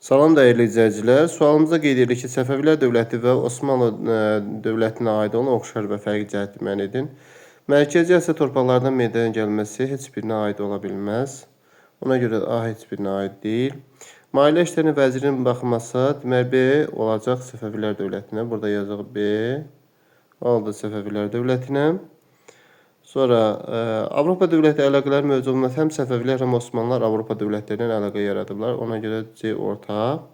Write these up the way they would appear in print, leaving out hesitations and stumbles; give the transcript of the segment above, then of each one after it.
Salam dəyərli izləyicilər. Sualımızda qeyd edirik ki, Səfəvilər dövləti və Osmanlı dövlətinə aid olan oxşar və fərqli cəhət müəyyən edin. Mərkəzi Asiya torpaqlarından meydana gəlməsi heç birinə aid ola bilməz. Ona görə A heç birinə aid deyil. Maliyyə İşləri Vəzirinin baxması deməli B olacaq Səfəvilər dövlətinə. Burada yazıq B oldu Səfəvilər dövlətinə. Sonra Avropa dövləti əlaqələri mövcud olmaz. Həm Səfəvilər, həm Osmanlılar Avropa dövlətlərindən əlaqə yaradıblar. Ona görə C orta.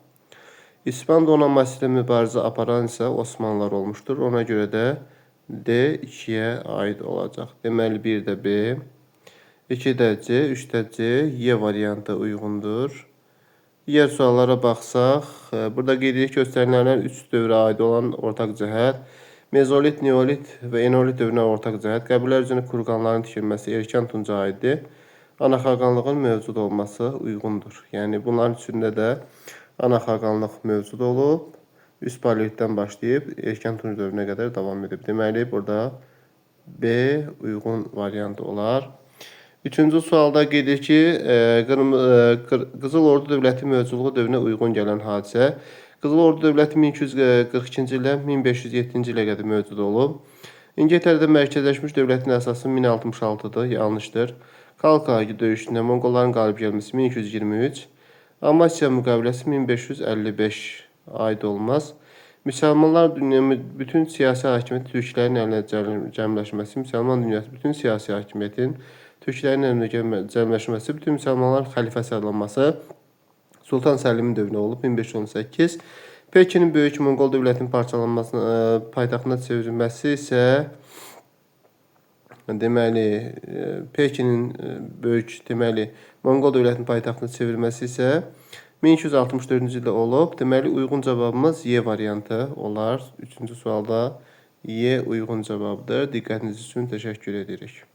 İspan donanması ilə mübarizə aparan isə Osmanlılar olmuşdur. Ona görə də D 2-yə aid olacaq. Deməli 1 də B, 2 də C, 3 də C, Y variantı uyğundur. Digər suallara baxsaq, burada qeyd edirik göstərilənlər 3 dövrə aid olan ortaq cəhət. Mezolit, neolit və eneolit dövrünə ortaq cəhət. Qəbirlər üzərində kurqanların tikilməsi erkən tunca aiddir. Ana xaqanlığın mövcud olması uyğundur. Yəni bunların üçündə də ana xaqanlıq mövcud olub. Üst paleolitdən başlayıb erkən tunc dövrünə qədər davam edib. Deməli burada B uyğun variant olar. Üçüncü sualda qeyd edirik ki, Qızıl Ordu dövləti mövcudluğu dövrünə uyğun gələn hadisə. Qızıl Ordu dövləti 1242-ci ilə 1507-ci ilə qədər mövcud olub. İngiltərədə mərkəzləşmiş dövlətin əsası 1066-dır, yanlışdır. Kalkagi döyüşündə Monqolların qalib gəlməsi 1223, Amasya müqaviləsi 1555 aid olmaz. Müsəlmanlar bütün siyasi hakimiyyəti türklərin əlinə cəmləşməsi, müsəlman dünyası bütün siyasi hakimiyyətin türklərin əlinə cəmləşməsi, bütün müsəlmanlar xəlifəsi adlanması Sultan Səlimin dövründə olub 1518. Pekinin böyük Monqol dövlətinin parçalanmasına, paytaxtına çevrilməsi isə deməli Pekinin böyük Monqol dövlətinin paytaxtına çevrilməsi isə 1264-cü ildə olub. Deməli uyğun cavabımız Y variantı olar. 3-cü sualda Y uyğun cavabdır. Diqqətiniz üçün təşəkkür edirik.